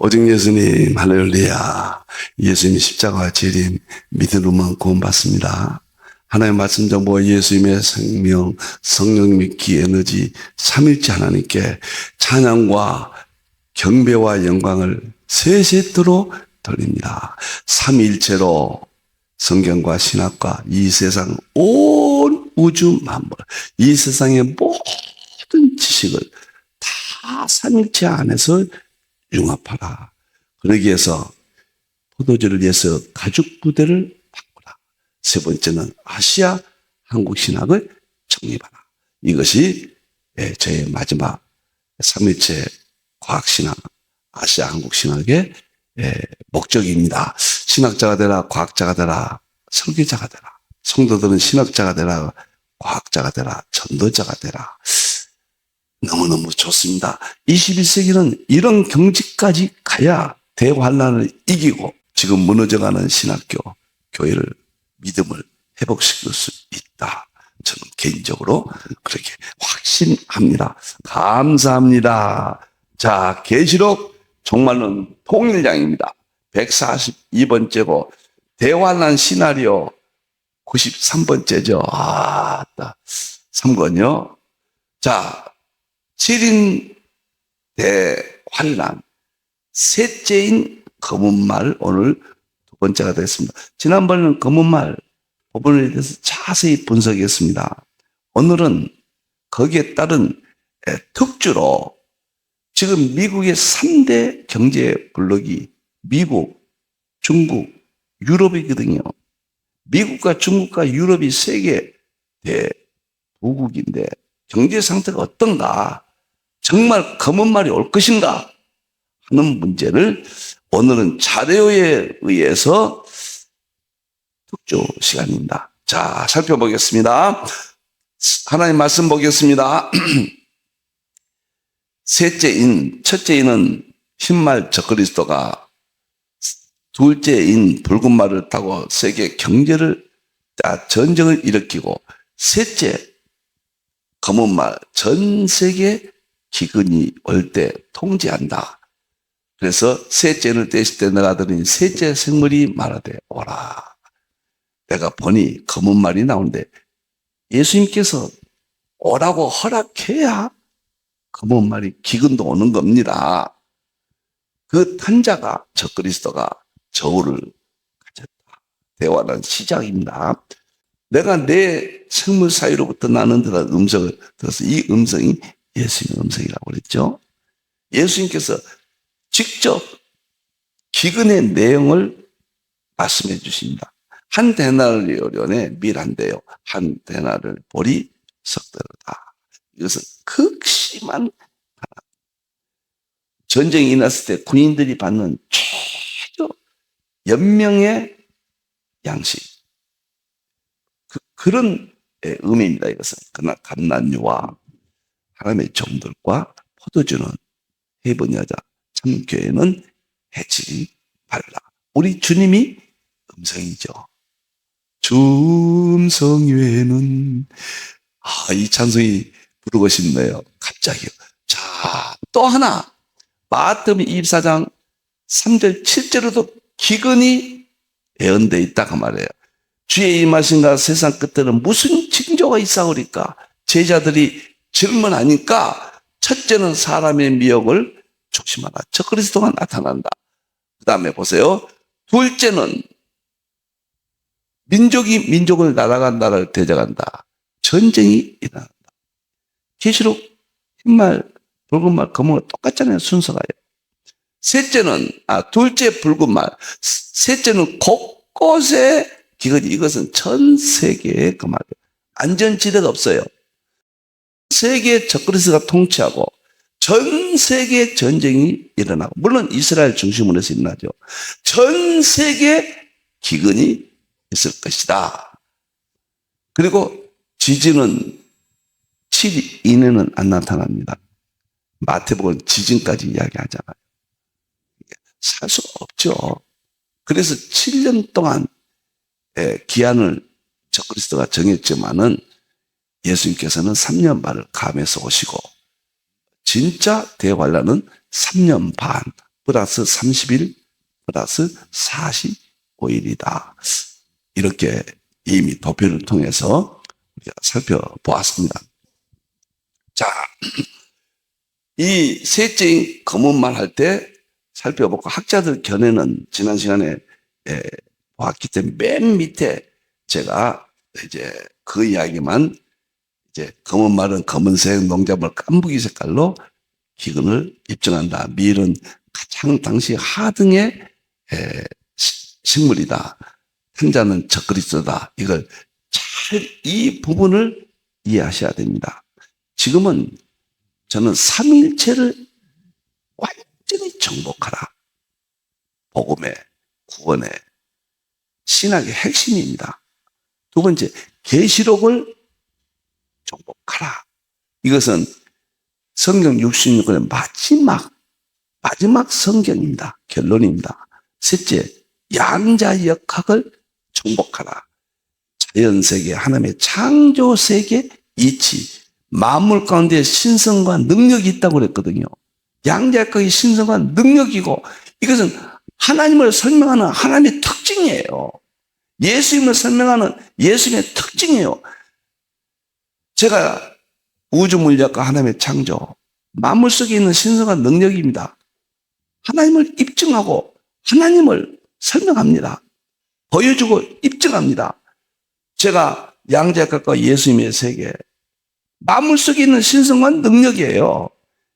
오직 예수님, 할렐루야. 예수님이 십자가와 재림, 믿음으로만 구원받습니다. 하나님의 말씀 정보 예수님의 생명, 성령님의 기 에너지, 삼일째 하나님께 찬양과 경배와 영광을 세세토록 돌립니다. 삼일체로 성경과 신학과 이 세상 온 우주 만물, 이 세상의 모든 지식을 다 삼일체 안에서 융합하라. 그러기 위해서 포도주를 위해서 가죽 부대를 바꾸라. 세 번째는 아시아 한국 신학을 정립하라. 이것이 저의 마지막 삼일체 과학신학, 아시아 한국 신학의 목적입니다. 신학자가 되라, 과학자가 되라, 설교자가 되라. 성도들은 신학자가 되라, 과학자가 되라, 전도자가 되라. 너무너무 좋습니다. 21세기는 이런 경지까지 가야 대환란을 이기고 지금 무너져가는 신학교, 교회를, 믿음을 회복시킬 수 있다. 저는 개인적으로 그렇게 확신합니다. 감사합니다. 자, 계시록 종말론 통일장입니다. 142번째고 대환란 시나리오 93번째죠. 3권요. 자, 7인 대환란, 셋째인 검은 말, 오늘 두 번째가 되겠습니다. 지난번에는 검은 말 부분에 대해서 자세히 분석했습니다. 오늘은 거기에 따른 특주로 지금 미국의 3대 경제 블록이 미국, 중국, 유럽이거든요. 미국과 중국과 유럽이 세계 대부국인데 경제 상태가 어떤가? 정말 검은 말이 올 것인가? 하는 문제를 오늘은 자료에 의해서 특조 시간입니다. 자, 살펴보겠습니다. 하나님 말씀 보겠습니다. 첫째인은 흰말 적그리스도가 둘째인 붉은 말을 타고 세계 경제를 전쟁을 일으키고 셋째 검은 말 전 세계 기근이 올 때 통제한다. 그래서 셋째를 떼실 때 내가 들으니 셋째 생물이 말하되 오라. 내가 보니 검은 말이 나오는데 예수님께서 오라고 허락해야 검은 말이 기근도 오는 겁니다. 그 탄자가 적그리스도가 저울을 가졌다. 대화는 시작입니다. 내가 내 생물 사이로부터 나는 듯한 음성을 들어서 이 음성이 예수님의 음성이라고 그랬죠. 예수님께서 직접 기근의 내용을 말씀해 주십니다. 한 데나리온에 밀 한 대요. 한 데나를 보리 석대로다. 이것은 극심한 전쟁이 일어났을 때 군인들이 받는 최저 연명의 양식. 그런 의미입니다. 이것은. 그러나 감난유와 하나님의 종들과 포도주는 해본 여자 참교회는 해치지 말라. 우리 주님이 음성이죠. 주 음성 외에는 이 찬송이 부르고 싶네요. 갑자기요. 자, 또 하나 마태복음 24장 3절 7절에도 기근이 예언되어 있다 그 말이에요. 주의 임하신가 세상 끝에는 무슨 징조가 있사오리까? 제자들이 질문하니까 첫째는 사람의 미혹을 조심하라. 적그리스도가 나타난다. 그 다음에 보세요. 둘째는 민족이 민족을 나라가 나라를 대적한다. 전쟁이 일어난다. 계시록 흰말, 붉은 말, 검은 말 똑같잖아요. 순서가요. 둘째 붉은 말. 셋째는 곳곳에 기근이. 이것은 전 세계에 그 말이에요. 안전지대가 없어요. 세계 적그리스도가 통치하고 전 세계 전쟁이 일어나고, 물론 이스라엘 중심으로 해서 일어나죠. 전 세계 기근이 있을 것이다. 그리고 지진은 7일 이내는 안 나타납니다. 마태복음은 지진까지 이야기하잖아요. 살 수가 없죠. 그래서 7년 동안 기한을 적그리스도가 정했지만은 예수님께서는 3년 반을 감에서 오시고 진짜 대환란은 3년 반 플러스 30일 플러스 45일이다. 이렇게 이미 도표를 통해서 우리가 살펴보았습니다. 자, 이 셋째인 검은말 할 때 살펴보고 학자들 견해는 지난 시간에 보았기 때문에 맨 밑에 제가 이제 그 이야기만 이제 검은말은 검은색, 농작물 깐부기 색깔로 기근을 입증한다. 밀은 가장 당시 하등의 식물이다. 탄자는 적그리스도다. 이걸 잘 이 부분을 이해하셔야 됩니다. 지금은 저는 삼일체를 완전히 정복하라. 복음의 구원의 신학의 핵심입니다. 두 번째, 계시록을 정복하라. 이것은 성경 66권의 마지막 성경입니다. 결론입니다. 셋째, 양자역학을 정복하라. 자연세계, 하나님의 창조세계 이치, 만물 가운데 신성과 능력이 있다고 그랬거든요. 양자역학이 신성과 능력이고 이것은 하나님을 설명하는 하나님의 특징이에요. 예수님을 설명하는 예수님의 특징이에요. 제가 우주물리학과 하나님의 창조, 만물 속에 있는 신성한 능력입니다. 하나님을 입증하고 하나님을 설명합니다. 보여주고 입증합니다. 제가 양자역학과 예수님의 세계, 만물 속에 있는 신성한 능력이에요.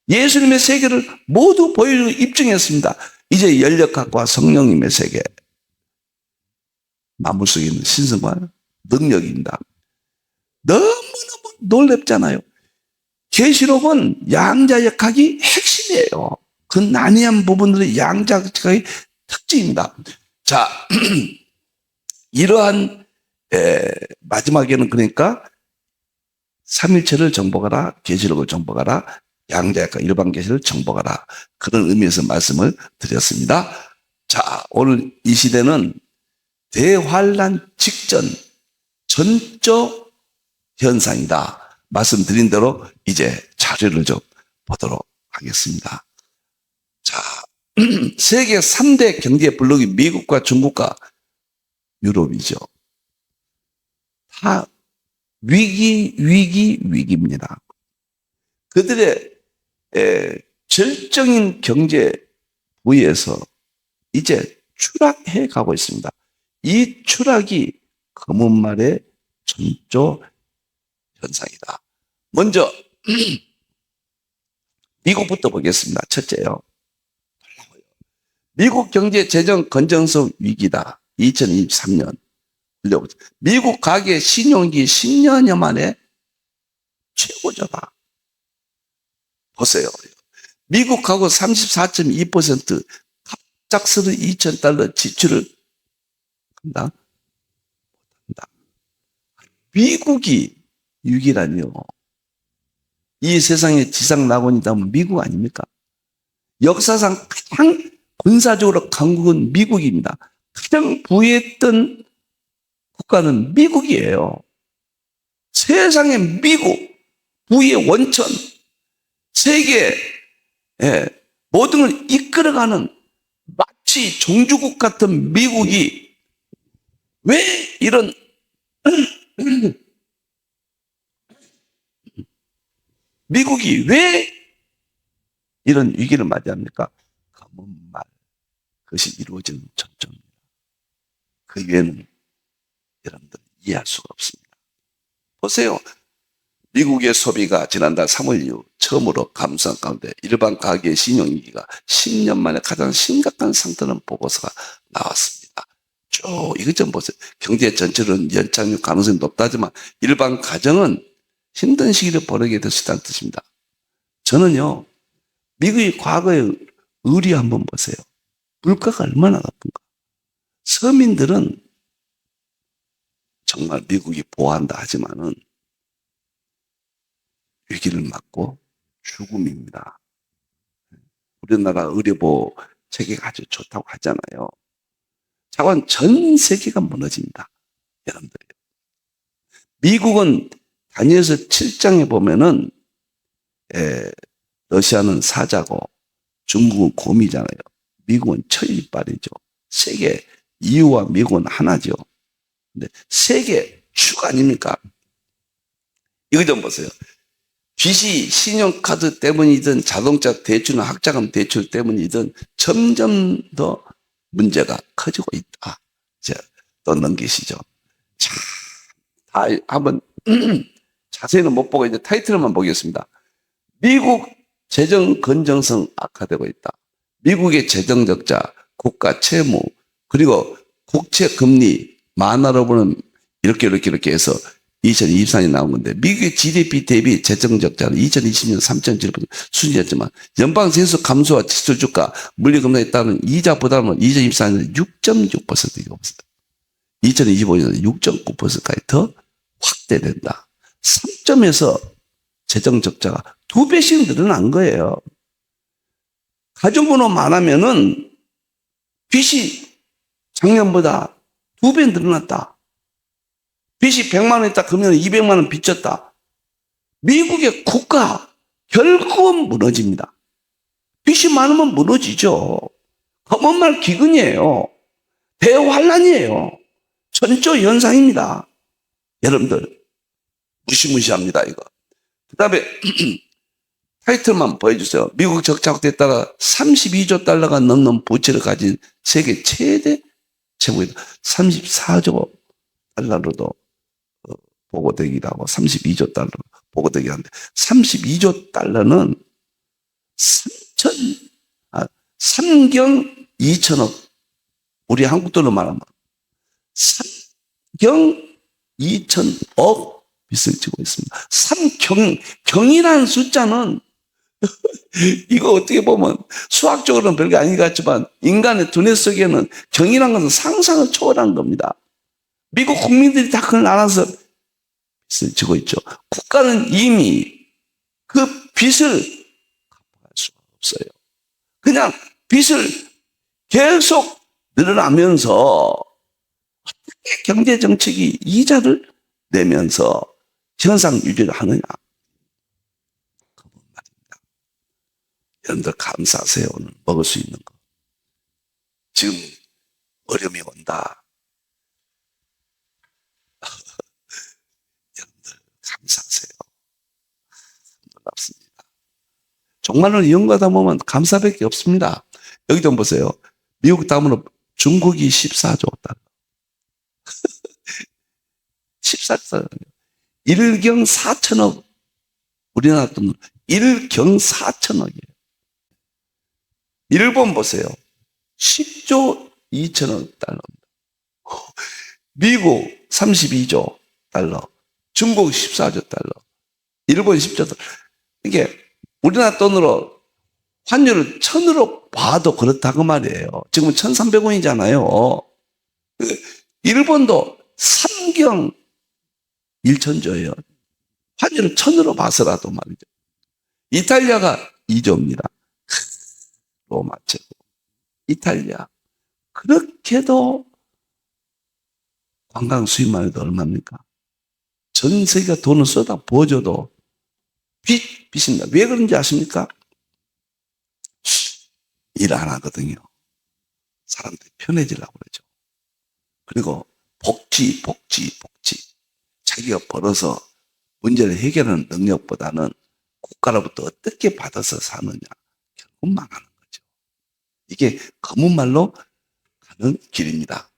예수님의 세계를 모두 보여주고 입증했습니다. 이제 연력학과 성령님의 세계, 만물 속에 있는 신성한 능력입니다. 너무너무 놀랍잖아요. 계시록은 양자역학이 핵심이에요. 그 난해한 부분들이 양자역학의 특징입니다. 자, 이러한 마지막에는 그러니까 삼일체를 정복하라, 계시록을 정복하라, 양자역학 일반 계시를 정복하라. 그런 의미에서 말씀을 드렸습니다. 자, 오늘 이 시대는 대환란 직전 전적 현상이다. 말씀드린 대로 이제 자료를 좀 보도록 하겠습니다. 자, 세계 3대 경제 블록이 미국과 중국과 유럽이죠. 다 위기입니다. 그들의 절정인 경제 부위에서 이제 추락해 가고 있습니다. 이 추락이 검은말의 전조 현상이다. 먼저 미국부터 보겠습니다. 첫째요. 미국 경제 재정 건전성 위기다. 2023년. 미국 가계 신용기 10년여 만에 최고조다. 보세요. 미국 가구 34.2% 갑작스런 $2,000 지출을 한다. 미국이 위기라니요. 이 세상에 지상 낙원이다면 미국 아닙니까? 역사상 가장 군사적으로 강국은 미국입니다. 가장 부유했던 국가는 미국이에요. 세상의 미국, 부의 원천, 세계 모든 걸 이끌어가는 마치 종주국 같은 미국이 왜 이런 미국이 왜 이런 위기를 맞이합니까? 검은말, 그것이 이루어지는 전점입니다. 그 이유는 여러분들 이해할 수가 없습니다. 보세요. 미국의 소비가 지난달 3월 이후 처음으로 감소한 가운데 일반 가계의 신용위기가 10년 만에 가장 심각한 상태는 보고서가 나왔습니다. 쭉 이것 좀 보세요. 경제 전체로는 연착륙 가능성이 높다지만 일반 가정은 힘든 시기를 보내게 될 수 있다는 뜻입니다. 저는요, 미국의 과거의 의리 한번 보세요. 물가가 얼마나 나쁜가. 서민들은 정말 미국이 보호한다 하지만은 위기를 맞고 죽음입니다. 우리나라 의료보호 체계가 아주 좋다고 하잖아요. 자관 전 세계가 무너집니다. 여러분들. 미국은 다니엘서 7장에 보면은 러시아는 사자고 중국은 곰이잖아요. 미국은 천리빨이죠. 세계 EU와 미국은 하나죠. 근데 세계 축 아닙니까? 이거 좀 보세요. 빚이 신용카드 때문이든 자동차 대출이나 학자금 대출 때문이든 점점 더 문제가 커지고 있다. 자, 또 넘기시죠. 자, 다 한번 자세히는 못 보고 이제 타이틀만 보겠습니다. 미국 재정 건전성 악화되고 있다. 미국의 재정 적자, 국가 채무, 그리고 국채 금리 만화로 보는 이렇게 해서 2024년에 나온 건데, 미국의 GDP 대비 재정 적자는 2020년 3.7% 수준이었지만 연방세수 감소와 지수 주가, 물리금리에 따른 이자 부담은 2024년에 6.6%가 없어요. 2025년에 6.9%까지 더 확대된다. 3점에서 재정 적자가 2배씩 늘어난 거예요. 가정번호 많으면은 빚이 작년보다 2배 늘어났다. 빚이 100만 원 있다 그러면 200만 원 빚졌다. 미국의 국가 결국은 무너집니다. 빚이 많으면 무너지죠. 검은 말 기근이에요. 대환란이에요. 천조 현상입니다. 여러분들 무시무시합니다 이거. 그 다음에 타이틀만 보여주세요. 미국 적자 확대에 따라 32조 달러가 넘는 부채를 가진 세계 최대 채무이다. 34조 달러로도 보고되기도 하고 32조 달러 보고되기도 하는데, 32조 달러는 3경 2천억, 우리 한국 돈으로 말하면 3경 2천억 빚을 지고 있습니다. 3경이라는 숫자는 이거 어떻게 보면 수학적으로는 별게 아닌 것 같지만 인간의 두뇌 속에는 경이라는 것은 상상을 초월한 겁니다. 미국 국민들이 다 그걸 알아서 빚을 지고 있죠. 국가는 이미 그 빚을 갚아갈 수가 없어요. 그냥 빚을 계속 늘어나면서 어떻게 경제정책이 이자를 내면서 현상 유지를 하느냐. 그 말입니다. 여러분들 감사하세요. 오늘 먹을 수 있는 거. 지금 어려움이 온다. 여러분들 감사하세요. 놀랍습니다. 정말로 연구하다 보면 감사밖에 없습니다. 여기 좀 보세요. 미국 다음으로 중국이 14조 달러. 14조. 1경 4천억. 우리나라 돈 1경 4천억이에요. 일본 보세요. 10조 2천억 달러입니다. 미국 32조 달러. 중국 14조 달러. 일본 10조 달러. 이게 우리나라 돈으로 환율을 1000으로 봐도 그렇다고 말이에요. 지금은 1300원이잖아요. 일본도 3경 1천조예요. 환율을 1000으로 봐서라도 말이죠. 이탈리아가 2조입니다. 로마 제국. 이탈리아. 그렇게도 관광 수입만 해도 얼마입니까? 전 세계가 돈을 쏟아 부어줘도 빚입니다. 왜 그런지 아십니까? 일 안 하거든요. 사람들이 편해지려고 그러죠. 그리고 복지. 자기가 벌어서 문제를 해결하는 능력보다는 국가로부터 어떻게 받아서 사느냐. 결국 망하는 거죠. 이게 검은 말로 가는 길입니다.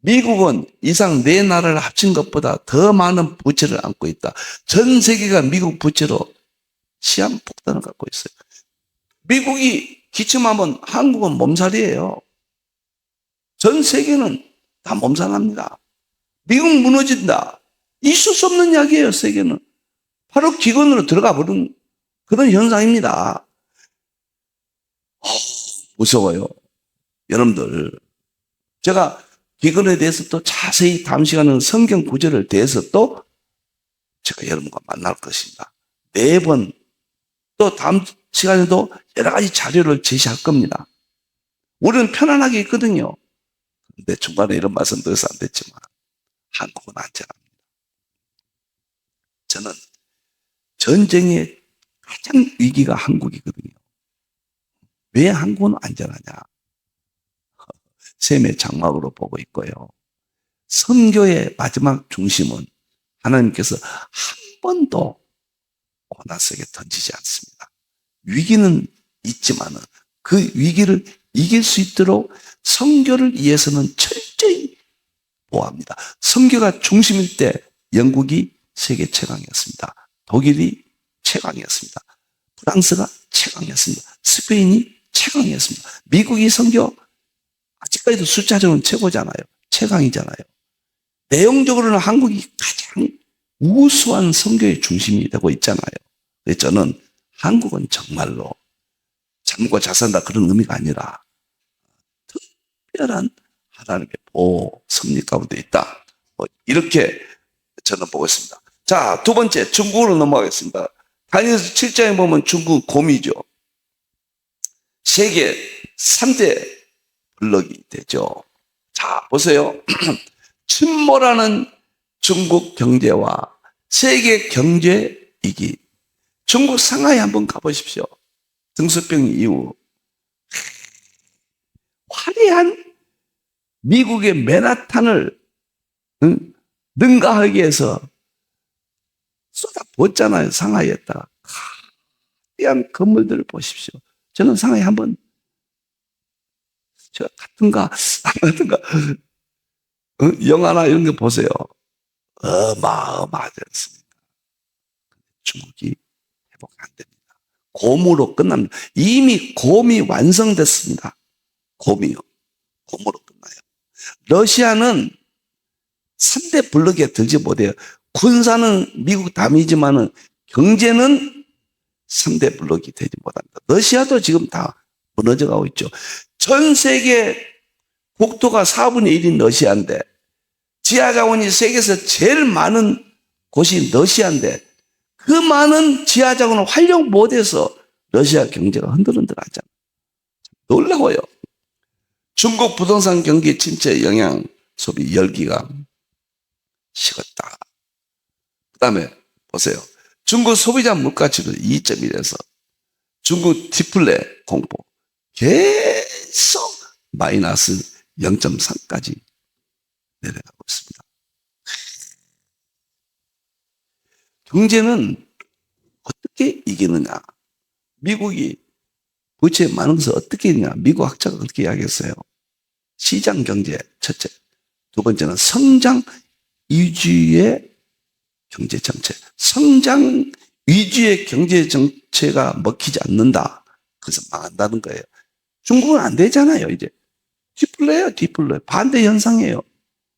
미국은 이상 네 나라를 합친 것보다 더 많은 부채를 안고 있다. 전 세계가 미국 부채로 시한폭탄을 갖고 있어요. 미국이 기침하면 한국은 몸살이에요. 전 세계는 다 몸살합니다. 미국 무너진다. 있을 수 없는 이야기예요, 세계는. 바로 기근으로 들어가 버린 그런 현상입니다. 무서워요. 여러분들, 제가 기근에 대해서 또 자세히 다음 시간에는 성경 구절을 대해서 또 제가 여러분과 만날 것입니다. 매번 또 다음 시간에도 여러 가지 자료를 제시할 겁니다. 우리는 편안하게 있거든요. 근데 중간에 이런 말씀 드려서 안 됐지만 한국은 안전합니다. 저는 전쟁의 가장 위기가 한국이거든요. 왜 한국은 안전하냐? 셈의 장막으로 보고 있고요. 선교의 마지막 중심은 하나님께서 한 번도 고난 속에 던지지 않습니다. 위기는 있지만은 그 위기를 이길 수 있도록 선교를 위해서는 철저히 보호합니다. 선교가 중심일 때 영국이 세계 최강이었습니다. 독일이 최강이었습니다. 프랑스가 최강이었습니다. 스페인이 최강이었습니다. 미국이 선교 아직까지도 숫자적으로는 최고잖아요. 최강이잖아요. 내용적으로는 한국이 가장 우수한 선교의 중심이 되고 있잖아요. 그래서 저는 한국은 정말로 잠과 자산다 그런 의미가 아니라 특별한 하나님의 보호 섭리 가운데 있다. 이렇게 저는 보고 있습니다. 자, 두 번째 중국으로 넘어가겠습니다. 다니엘서 7장에 보면 중국 곰이죠. 세계 3대 블럭이 되죠. 자, 보세요. 침몰하는 중국 경제와 세계 경제 위기. 중국 상하이 한번 가보십시오. 등수병 이후 화려한 미국의 맨하탄을 능가하기 위해서 쏟아붓잖아요. 상하이에다가 화려한 건물들을 보십시오. 저는 상하이 한번 저 같은가 안 같은가 영화나 이런 거 보세요. 어마어마하지 않습니까? 중국이 회복 안 됩니다. 곰으로 끝납니다. 이미 곰이 완성됐습니다. 곰이요. 곰으로 끝나요. 러시아는 3대 블록에 들지 못해요. 군사는 미국 담이지만은 경제는 3대 블록이 되지 못합니다. 러시아도 지금 다 무너져 가고 있죠. 전 세계 국토가 4분의 1인 러시아인데 지하 자원이 세계에서 제일 많은 곳이 러시아인데 그 많은 지하 자원을 활용 못해서 러시아 경제가 흔들흔들하잖아요. 놀라워요. 중국 부동산 경기 침체 영향 소비 열기가 식었다. 그 다음에 보세요. 중국 소비자 물가지수 2.1에서 중국 디플레 공포 계속 마이너스 0.3까지 내려가고 있습니다. 경제는 어떻게 이기느냐? 미국이 부채 많은 것을 어떻게 이기느냐? 미국 학자가 어떻게 이야기했어요? 시장 경제 첫째, 두 번째는 성장 위주의 경제 정책. 성장 위주의 경제 정체가 먹히지 않는다. 그래서 망한다는 거예요. 중국은 안 되잖아요, 이제. 디플레예요, 디플레. 반대 현상이에요.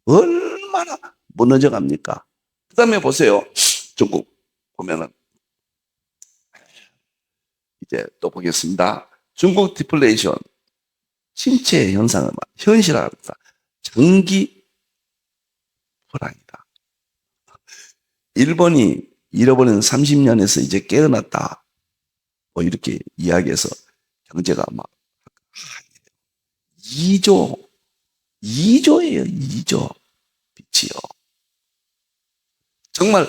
얼마나 무너져 갑니까? 그 다음에 보세요. 중국 보면은, 이제 또 보겠습니다. 중국 디플레이션, 침체 현상을 현실화합니다. 장기 불황이다. 일본이 잃어버린 30년에서 이제 깨어났다. 뭐 이렇게 이야기해서 경제가 막 2조예요. 2조 빚이요. 정말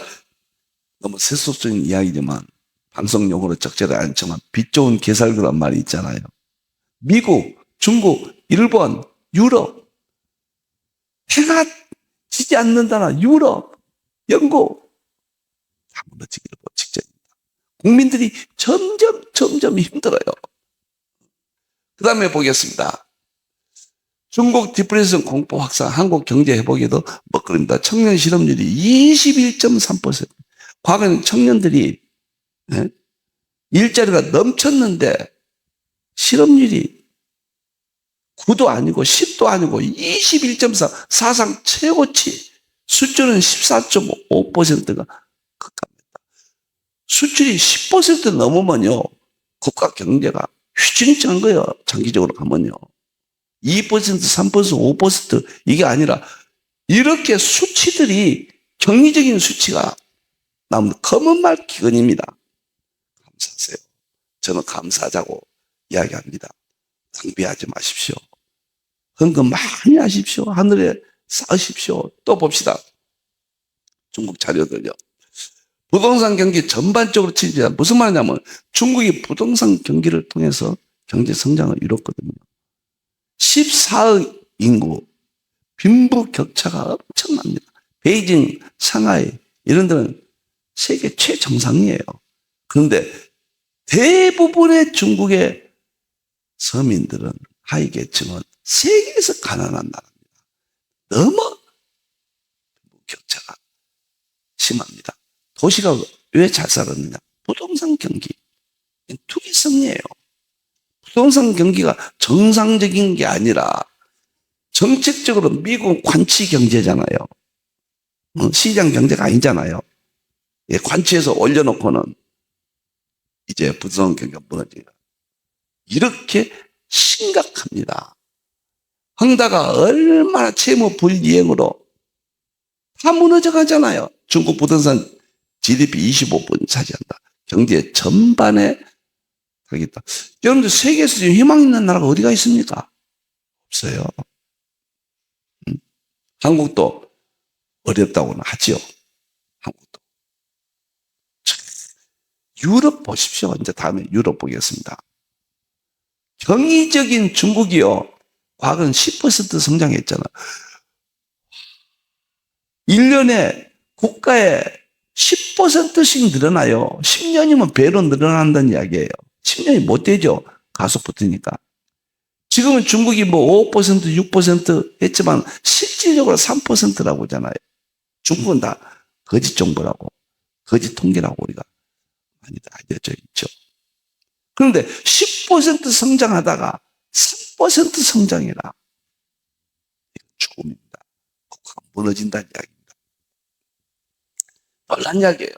너무 세속적인 이야기지만 방송용어로 적절히 않지만 빚 좋은 개살그란 말이 있잖아요. 미국, 중국, 일본, 유럽 해가 지지 않는다나 유럽, 영국 다 무너지기를 직전입니다. 국민들이 점점 힘들어요. 그 다음에 보겠습니다. 중국 디프레션 공포 확산, 한국 경제 회복에도 먹거립니다. 청년 실업률이 21.3%. 과거에는 청년들이 일자리가 넘쳤는데 실업률이 9도 아니고 10도 아니고 21.4, 사상 최고치. 수준은 14.5%가 가깝습니다. 수출이 10% 넘으면요, 국가 경제가 휘청휘청한 거예요. 장기적으로 가면요. 2%, 3%, 5% 이게 아니라 이렇게 수치들이 경리적인 수치가 나오면 검은 말 기근입니다. 감사하세요. 저는 감사하자고 이야기합니다. 낭비하지 마십시오. 헌금 많이 하십시오. 하늘에 쌓으십시오. 또 봅시다. 중국 자료들요. 부동산 경기 전반적으로 침체다. 무슨 말이냐면 중국이 부동산 경기를 통해서 경제 성장을 이뤘거든요. 14억 인구, 빈부 격차가 엄청납니다. 베이징, 상하이 이런 데는 세계 최정상이에요. 그런데 대부분의 중국의 서민들은, 하위계층은 세계에서 가난한 나라입니다. 너무 격차가 심합니다. 도시가 왜 잘 살았느냐? 부동산 경기, 투기성이에요. 부동산 경기가 정상적인 게 아니라 정책적으로 미국 관치 경제잖아요. 시장 경제가 아니잖아요. 예, 관치에서 올려놓고는 이제 부동산 경기가 무너지니까. 이렇게 심각합니다. 헝다가 얼마나 채무 불이행으로 다 무너져 가잖아요. 중국 부동산 GDP 25% 차지한다. 경제 전반에 하겠다. 여러분들 세계에서 지금 희망 있는 나라가 어디가 있습니까? 없어요. 한국도 어렵다고는 하지요. 한국도. 유럽 보십시오. 이제 다음에 유럽 보겠습니다. 경이적인 중국이요. 과거는 10% 성장했잖아. 1년에 국가에 10%씩 늘어나요. 10년이면 배로 늘어난다는 이야기예요. 10년이 못 되죠. 가속 붙으니까. 지금은 중국이 뭐 5%, 6% 했지만 실질적으로 3%라고 하잖아요. 중국은 다 거짓 정보라고, 거짓 통계라고 우리가 많이들 알려져 있죠. 그런데 10% 성장하다가 3% 성장이라 죽음입니다. 국가가 무너진다는 이야기입니다. 놀란 이야기예요.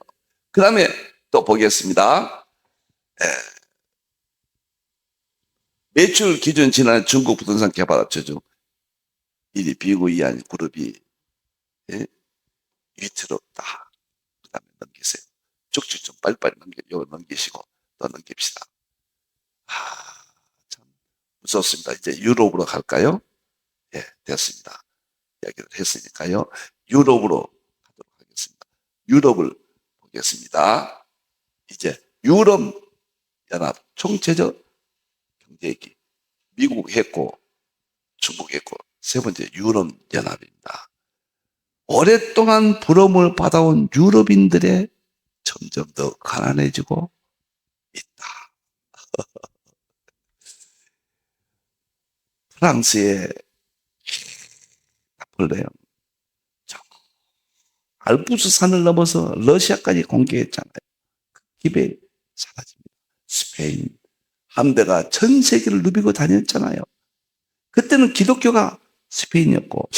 그 다음에 또 보겠습니다. 매출 기준 지난 중국 부동산 개발업체 중 1위 비구이한 그룹이 위태롭다. 그 다음에 넘기세요. 쭉쭉 좀 빨리빨리 넘기시고 또 넘깁시다. 참 무섭습니다. 이제 유럽으로 갈까요? 예, 됐습니다. 이야기를 했으니까요. 유럽으로 가도록 하겠습니다. 유럽을 보겠습니다. 이제 유럽연합 총체적 경제기, 미국 했고 중국 했고 세 번째 유럽연합입니다. 오랫동안 부러움을 받아온 유럽인들의 점점 더 가난해지고 있다. 프랑스의 나폴레옹 알프스 산을 넘어서 러시아까지 공격했잖아요. 그 기회에 사라집니다. 스페인 함대가 전 세계를 누비고 다녔잖아요. 그때는 기독교가 스페인이었고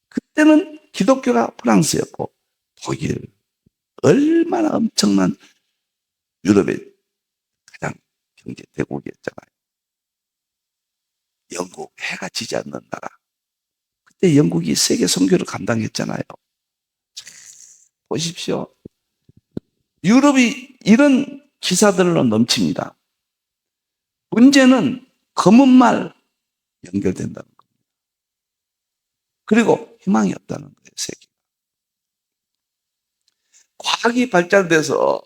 그때는 기독교가 프랑스였고 독일 얼마나 엄청난 유럽의 가장 경제 대국이었잖아요. 영국 해가 지지 않는 나라. 그때 영국이 세계 선교를 감당했잖아요. 보십시오. 유럽이 이런 기사들로 넘칩니다. 문제는 검은 말 연결된다는 겁니다. 그리고 희망이 없다는 거예요, 세계. 과학이 발달돼서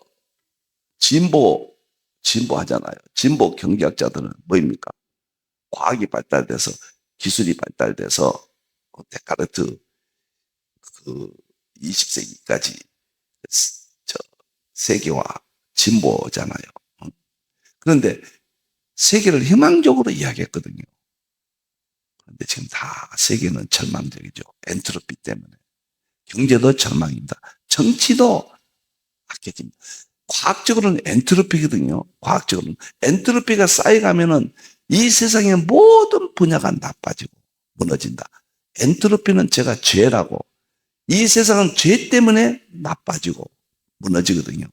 진보하잖아요. 진보 경제학자들은 뭐입니까? 과학이 발달돼서 기술이 발달돼서 데카르트 그 20세기까지 세계화 진보잖아요. 그런데 세계를 희망적으로 이야기했거든요. 그런데 지금 다 세계는 절망적이죠. 엔트로피 때문에. 경제도 절망입니다. 정치도 악해집니다. 과학적으로는 엔트로피거든요. 과학적으로는. 엔트로피가 쌓여가면은 이 세상의 모든 분야가 나빠지고 무너진다. 엔트로피는 제가 죄라고. 이 세상은 죄 때문에 나빠지고 무너지거든요.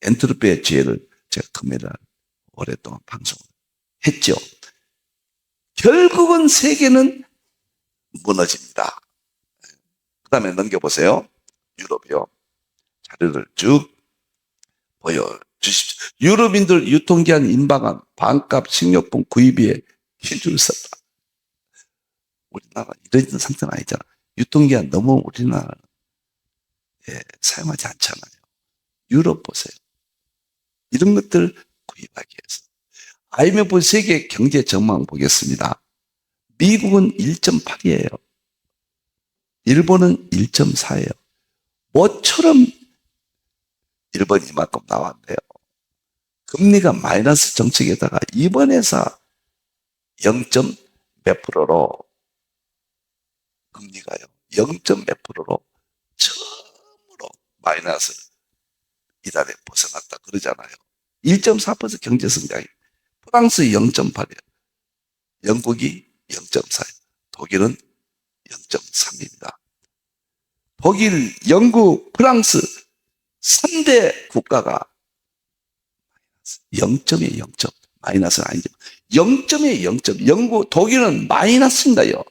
엔트로피의 죄를 제가 금요일 오랫동안 방송을 했죠. 결국은 세계는 무너집니다. 그 다음에 넘겨보세요. 유럽이요. 자료를 쭉 보여주십시오. 유럽인들 유통기한 임박한 반값 식료품 구입에 힘줄 썼다. 우리나라 이런 상태는 아니잖아. 유통기한 너무 우리나라 사용하지 않잖아요. 유럽 보세요. 이런 것들 구입하기 위해서. IMF 세계 경제 전망 보겠습니다. 미국은 1.8이에요. 일본은 1.4예요. 뭐처럼 일본이 이만큼 나왔네요. 금리가 마이너스 정책에다가 이번에서 0. 몇 프로로 금리가요. 0. 몇 프로로 처음으로 마이너스 이달에 벗어났다 그러잖아요. 1.4% 경제 성장이. 프랑스 0.8이에요. 영국이 0.4예요. 독일은 0.3입니다. 독일, 영국, 프랑스 3대 국가가 0.이에요. 0. 마이너스는 아니죠. 0.이에요. 0. 영국, 독일은 마이너스인가요?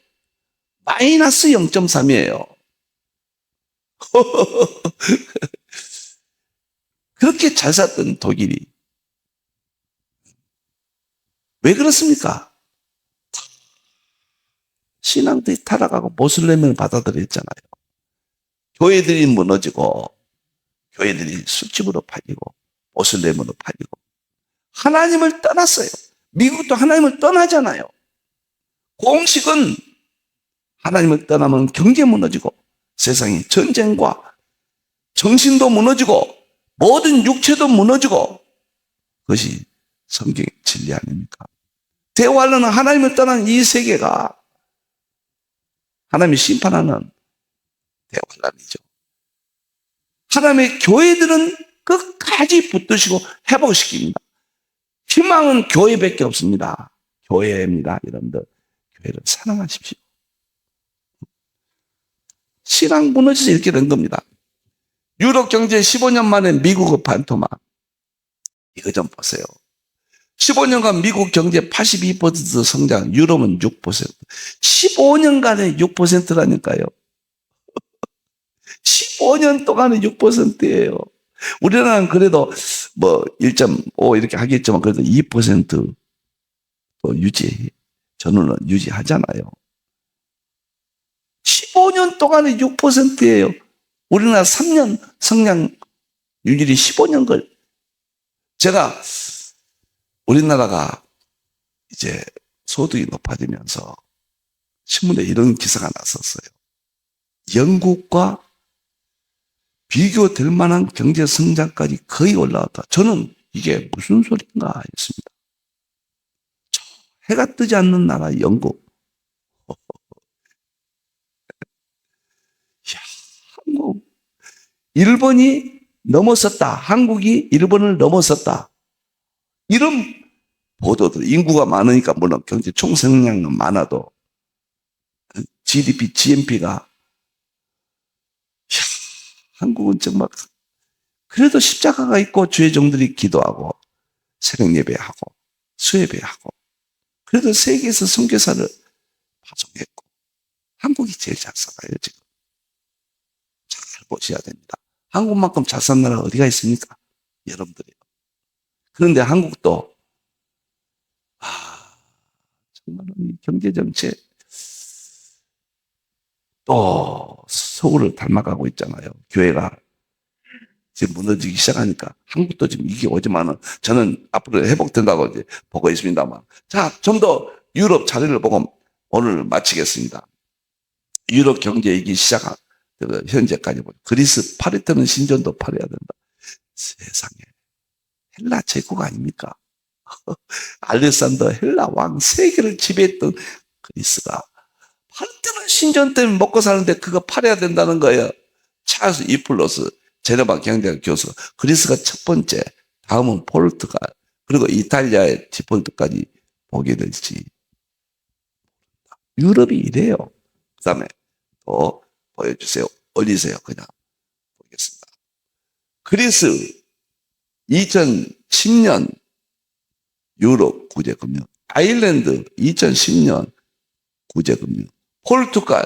마이너스 0.3이에요. 그렇게 잘 샀던 독일이 왜 그렇습니까? 신앙들이 타락하고 모슬렘을 받아들였잖아요. 교회들이 무너지고 교회들이 술집으로 팔리고 모슬렘으로 팔리고 하나님을 떠났어요. 미국도 하나님을 떠나잖아요. 공식은 하나님을 떠나면 경제 무너지고 세상이 전쟁과 정신도 무너지고 모든 육체도 무너지고 그것이 성경의 진리 아닙니까? 대환란은 하나님을 떠난 이 세계가 하나님이 심판하는 대환란이죠. 하나님의 교회들은 끝까지 붙드시고 회복시킵니다. 희망은 교회밖에 없습니다. 교회입니다. 여러분들 교회를 사랑하십시오. 신앙 무너져서 이렇게 된 겁니다. 유럽 경제 15년 만에 미국의 반토막. 이거 좀 보세요. 15년간 미국 경제 82% 성장, 유럽은 6%. 15년간에 6%라니까요. 15년 동안에 6%예요. 우리나라는 그래도 뭐 1.5 이렇게 하겠지만 그래도 2%또 전후는 유지하잖아요. 15년 동안에 6%예요. 우리나라 3년 성장 유율이 15년 걸. 제가 우리나라가 이제 소득이 높아지면서 신문에 이런 기사가 났었어요. 영국과 비교될 만한 경제 성장까지 거의 올라왔다. 저는 이게 무슨 소리인가 했습니다. 해가 뜨지 않는 나라 영국. 야, 한국. 일본이 넘어섰다. 한국이 일본을 넘어섰다. 이런 보도들. 인구가 많으니까 물론 경제 총성장은 많아도 GDP, GNP가 한국은 정말 그래도 십자가가 있고 주의 종들이 기도하고 새벽 예배하고 수예배하고 그래도 세계에서 선교사를 파송했고 한국이 제일 잘 살아요 지금. 잘 보셔야 됩니다. 한국만큼 잘 사는 나라가 어디가 있습니까? 여러분들이요. 그런데 한국도 정말 경제정책 또 서울을 닮아가고 있잖아요. 교회가 지금 무너지기 시작하니까 한국도 지금 이게 오지만은 저는 앞으로 회복된다고 이제 보고 있습니다만. 자, 좀 더 유럽 자리를 보고 오늘 마치겠습니다. 유럽 경제 이기 시작한 현재까지 보면 그리스 파리테논 신전도 팔아야 된다. 세상에 헬라 제국 아닙니까? 알렉산더 헬라 왕 세계를 지배했던 그리스가 파리테논 신전 때문에 먹고 사는데 그거 팔아야 된다는 거예요. 찰스 이플러스 제네바 경제학 교수. 그리스가 첫 번째, 다음은 포르투갈, 그리고 이탈리아의 디폴트까지 보게 될지. 유럽이 이래요. 그 다음에 또 보여주세요. 올리세요. 그냥 보겠습니다. 그리스 2010년 유럽 구제금융, 아일랜드 2010년 구제금융, 포르투갈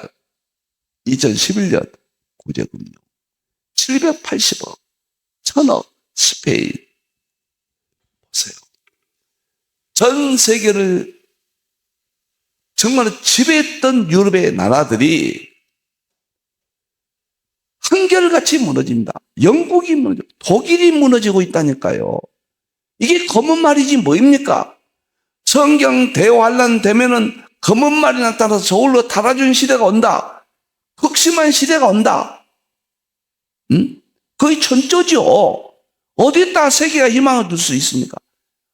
2011년 구제금융, 780억, 1000억, 스페인. 보세요. 전 세계를 정말 지배했던 유럽의 나라들이 한결같이 무너집니다. 영국이 무너지고 독일이 무너지고 있다니까요. 이게 검은 말이지 뭐입니까? 성경 대환란 되면은 검은 말이 나타나서 저울로 달아준 시대가 온다. 극심한 시대가 온다. 거의 천조죠. 어디다 세계가 희망을 둘 수 있습니까?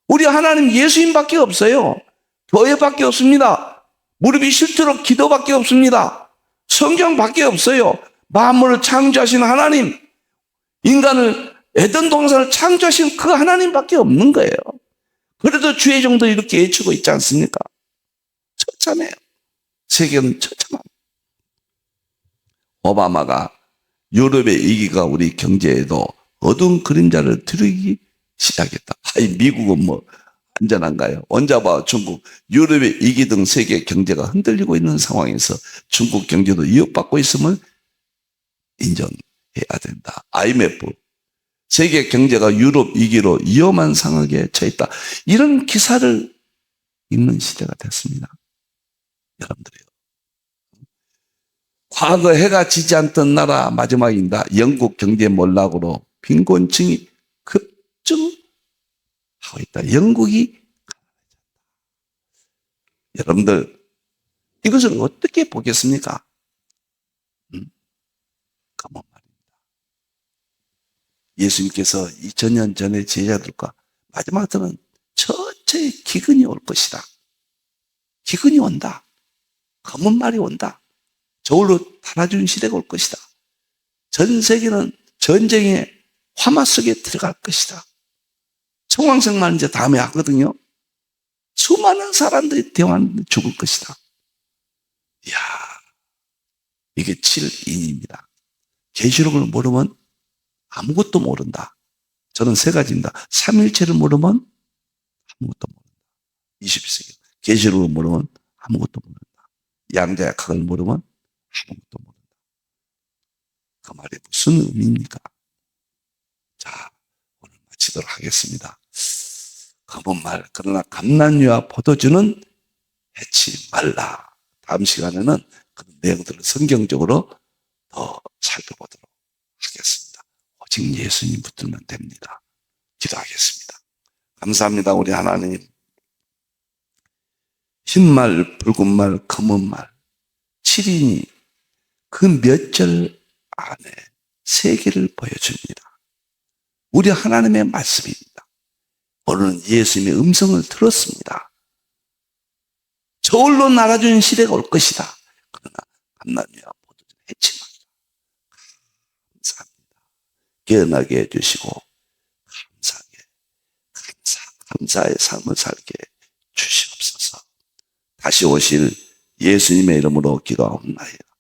우리 하나님 예수님밖에 없어요. 교회밖에 없습니다. 무릎이 싫도록 기도밖에 없습니다. 성경밖에 없어요. 만물을 창조하신 하나님, 인간을 에덴 동산을 창조하신 그 하나님밖에 없는 거예요. 그래도 주의 종도 이렇게 외치고 있지 않습니까? 처참해요. 세계는 처참합니다. 오바마가 유럽의 위기가 우리 경제에도 어두운 그림자를 드리기 시작했다. 미국은 뭐 안전한가요? 언제봐 중국, 유럽의 위기 등 세계 경제가 흔들리고 있는 상황에서 중국 경제도 위협받고 있음을 인정해야 된다. IMF, 세계 경제가 유럽 위기로 위험한 상황에 처했다. 이런 기사를 읽는 시대가 됐습니다. 여러분들이요. 과거 해가 지지 않던 나라 마지막입니다. 영국 경제 몰락으로 빈곤층이 급증하고 있다. 영국이 여러분들 이것을 어떻게 보겠습니까? 검은 말입니다. 예수님께서 2000년 전에 제자들과 마지막 때는 처처의 기근이 올 것이다. 기근이 온다. 검은 말이 온다. 저울로 달아준 시대가 올 것이다. 전 세계는 전쟁의 화마 속에 들어갈 것이다. 청황색만 이제 다음에 하거든요. 수많은 사람들이 대환 죽을 것이다. 이야, 이게 7인입니다. 계시록을 모르면 아무것도 모른다. 저는 세 가지입니다. 삼일체를 모르면 아무것도 모른다. 21세기. 계시록을 모르면 아무것도 모른다. 양자역학을 모르면 아무것도 모른다. 그 말이 무슨 의미입니까? 자, 오늘 마치도록 하겠습니다. 검은 말, 그러나 감난유와 포도주는 해치 말라. 다음 시간에는 그런 내용들을 성경적으로 더 살펴보도록 하겠습니다. 오직 예수님 붙들면 됩니다. 기도하겠습니다. 감사합니다. 우리 하나님. 흰말, 붉은 말, 검은 말 7인이 그 몇 절 안에 세계를 보여줍니다. 우리 하나님의 말씀입니다. 오늘은 예수님의 음성을 들었습니다. 저울로 날아준 시대가 올 것이다. 그러나 감난유와 포도주는 해치 말라. 감사합니다. 깨어나게 해주시고 감사의 삶을 살게 주시옵소서. 다시 오실 예수님의 이름으로 기도하옵나이다.